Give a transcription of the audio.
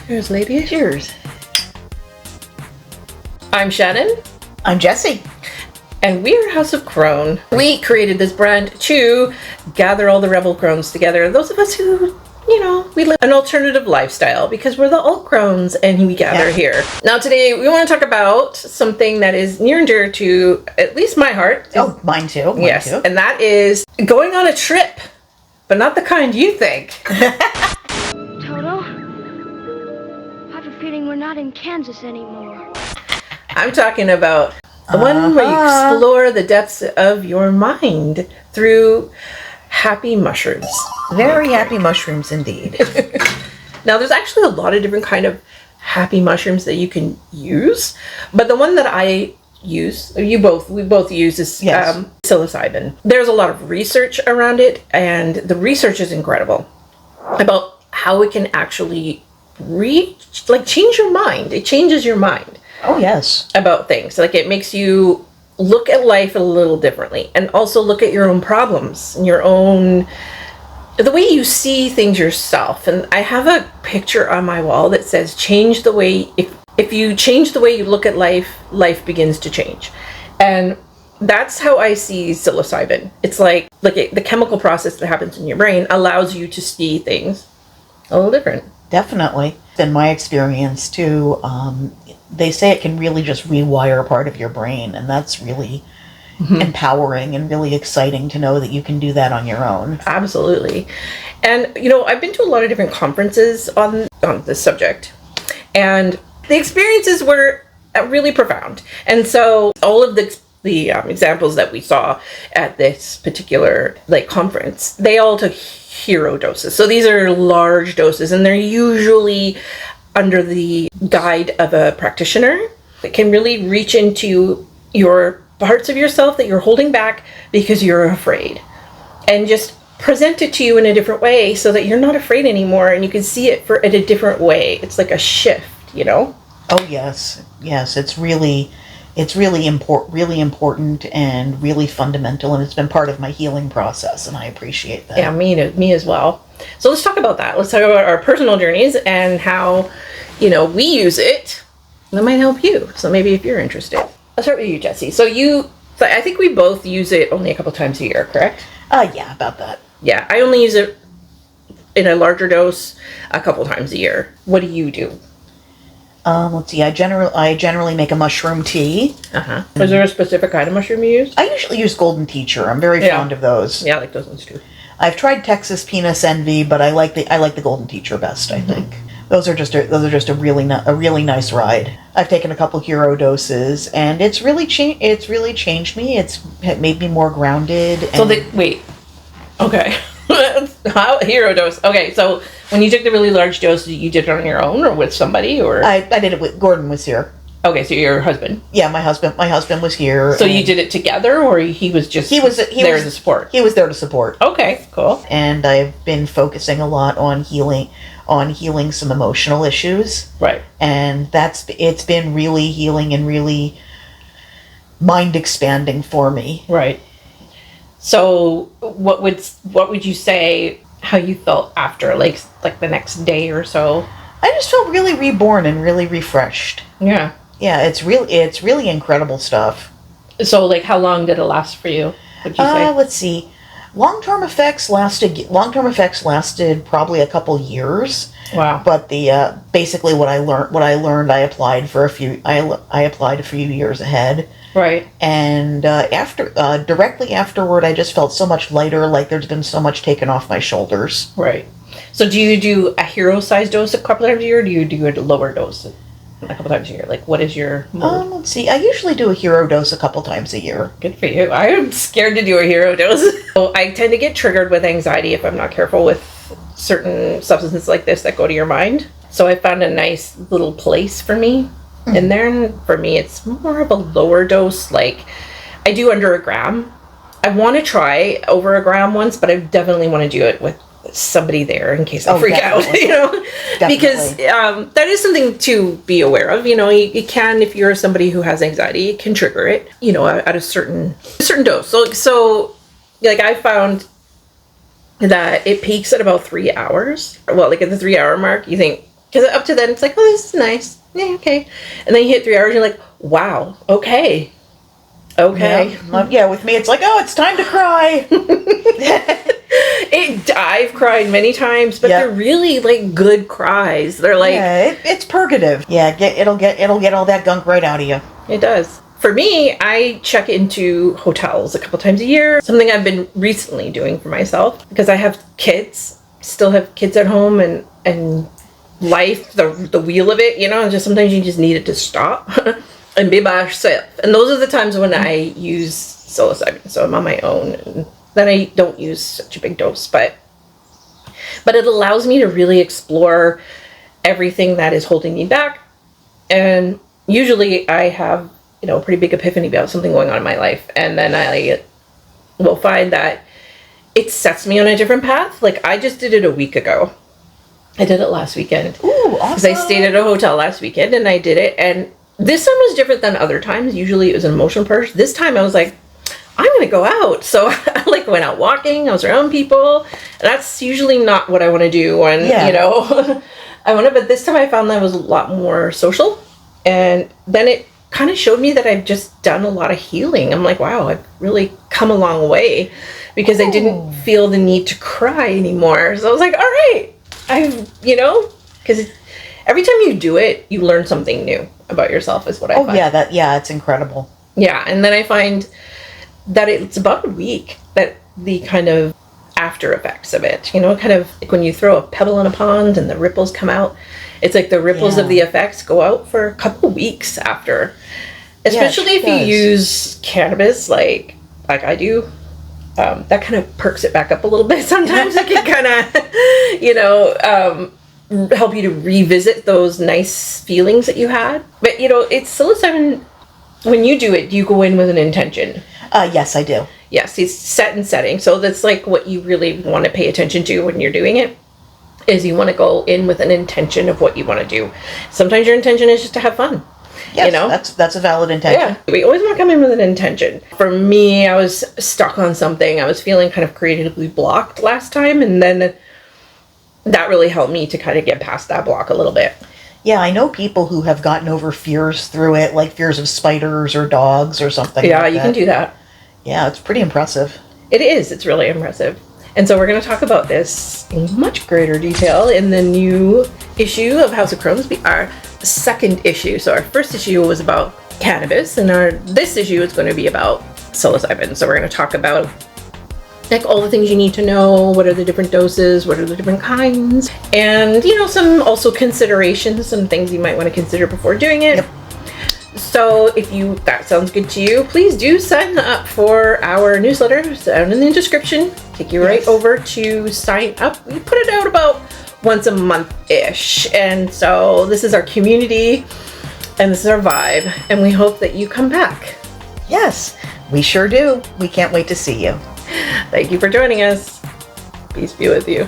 Cheers, lady. Cheers. I'm Shannon. I'm Jessie. And we're House-of-Crone. We created this brand to gather all the rebel crones together. Those of us who, we live an alternative lifestyle because we're the alt crones and we gather here. Now today we want to talk about something that is near and dear to at least my heart. Oh, mine too. Yes, too. and that is going on a trip, but not the kind you think. Toto, I have a feeling we're not in Kansas anymore. I'm talking about the one where you explore the depths of your mind through happy mushrooms. Very happy mushrooms indeed. Now, there's actually a lot of different kind of happy mushrooms that you can use, but the one that I use, we both use is psilocybin. There's a lot of research around it, and the research is incredible about how it can actually change your mind. It changes your mind. Oh, yes. About things. Like, it makes you look at life a little differently, and also look at your own problems and the way you see things yourself. And I have a picture on my wall that says, change the way, if you change the way you look at life, life begins to change. And that's how I see psilocybin. It's like the chemical process that happens in your brain allows you to see things a little different. Definitely. In my experience too, they say it can really just rewire a part of your brain, and that's really empowering and really exciting to know that you can do that on your own. Absolutely. And I've been to a lot of different conferences on this subject, and the experiences were really profound. And so all of the examples that we saw at this particular conference, they all took hero doses. So these are large doses, and they're usually under the guide of a practitioner that can really reach into your parts of yourself that you're holding back because you're afraid, and just present it to you in a different way so that you're not afraid anymore, and you can see it in a different way. It's like a shift, Oh, yes. Yes, it's really important and really fundamental, and it's been part of my healing process, and I appreciate that. Yeah, me as well. So let's talk about that. Let's talk about our personal journeys and how, we use it. That might help you. So maybe if you're interested. I'll start with you, Jessie. So I think we both use it only a couple times a year, correct? Yeah, about that. Yeah, I only use it in a larger dose a couple times a year. What do you do? Let's see. I generally make a mushroom tea. Is there a specific kind of mushroom you use? I usually use Golden Teacher. I'm very fond of those. Yeah, I like those ones too. I've tried Texas Penis Envy, but I like the Golden Teacher best. I think those are just a really nice ride. I've taken a couple hero doses, and it's really changed me. It made me more grounded. Wait. Okay. How hero dose? Okay, so when you took the really large dose, you did it on your own or with somebody, or I did it with Gordon was here. Okay, so your husband. Yeah, my husband was here. So you did it together, or he was there to support? He was there to support. Okay, cool. And I've been focusing a lot on healing some emotional issues. Right. And it's been really healing and really mind expanding for me. Right. So what would you say how you felt after, like the next day or so? I just felt really reborn and really refreshed. Yeah. Yeah, it's really incredible stuff. So how long did it last for you? Would you say? Let's see. Long-term effects lasted probably a couple years. Wow. But the basically what I learned I applied a few years ahead. Right. And directly afterward, I just felt so much lighter, like there's been so much taken off my shoulders. Right. So do you do a hero-sized dose a couple times a year, or do you do a lower dose a couple times a year? What is your mode? Let's see. I usually do a hero dose a couple times a year. Good for you. I'm scared to do a hero dose. So I tend to get triggered with anxiety if I'm not careful with certain substances like this that go to your mind. So I found a nice little place for me in there. And for me, it's more of a lower dose. I do under a gram. I want to try over a gram once, but I definitely want to do it with somebody there in case I freak out, because that is something to be aware of. You can, if you're somebody who has anxiety, it can trigger it, at a certain dose. So I found that it peaks at about 3 hours. Well, at the 3 hour mark, you think, Because up to then, it's like, oh, this is nice. Yeah, okay. And then you hit 3 hours, you're like, wow, okay. Okay. Yeah, with me, it's like, oh, it's time to cry. I've cried many times, but they're really like good cries. They're like, it's purgative. Yeah, it'll get all that gunk right out of you. It does. For me, I check into hotels a couple times a year. Something I've been recently doing for myself because I have kids, still have kids at home, and life, the wheel of it, just sometimes you just need it to stop and be by yourself. And those are the times when I use psilocybin. So I'm on my own, and then I don't use such a big dose, but it allows me to really explore everything that is holding me back. And usually I have, a pretty big epiphany about something going on in my life. And then I will find that it sets me on a different path. Like I just did it a week ago. I did it last weekend. Ooh, awesome. Because I stayed at a hotel last weekend and I did it. And this time was different than other times. Usually it was an emotional purge. This time I was like, I'm going to go out. So I went out walking. I was around people. And that's usually not what I want to do when, but this time I found that I was a lot more social. And then it kind of showed me that I've just done a lot of healing. I'm like, wow, I've really come a long way because I didn't feel the need to cry anymore. So I was like, all right, because every time you do it, you learn something new about yourself is what I find. It's incredible. Yeah, and then I find that it's about a week that the kind of after effects of it, kind of like when you throw a pebble in a pond and the ripples come out, it's like the ripples of the effects go out for a couple weeks after. Especially if you use cannabis like I do. That kind of perks it back up a little bit. Sometimes it can kind of, help you to revisit those nice feelings that you had. But, it's psilocybin, when you do it, you go in with an intention. Yes, I do. Yes, it's set and setting. So that's like what you really want to pay attention to when you're doing it, is you want to go in with an intention of what you want to do. Sometimes your intention is just to have fun. Yes, that's a valid intention. Yeah, we always want to come in with an intention. For me, I was stuck on something. I was feeling kind of creatively blocked last time, and then that really helped me to kind of get past that block a little bit. Yeah, I know people who have gotten over fears through it, like fears of spiders or dogs or something. Yeah, you can do that. Yeah, it's pretty impressive. It is. It's really impressive. And so we're going to talk about this in much greater detail in the new issue of House of Crones, our second issue. So our first issue was about cannabis, and this issue is going to be about psilocybin. So we're going to talk about like all the things you need to know. What are the different doses? What are the different kinds? And some also considerations, some things you might want to consider before doing it. Yep. So if that sounds good to you, please do sign up for our newsletter. It's down in the description. Take you right over to sign up. We put it out about once a month-ish. And so this is our community and this is our vibe. And we hope that you come back. Yes, we sure do. We can't wait to see you. Thank you for joining us. Peace be with you.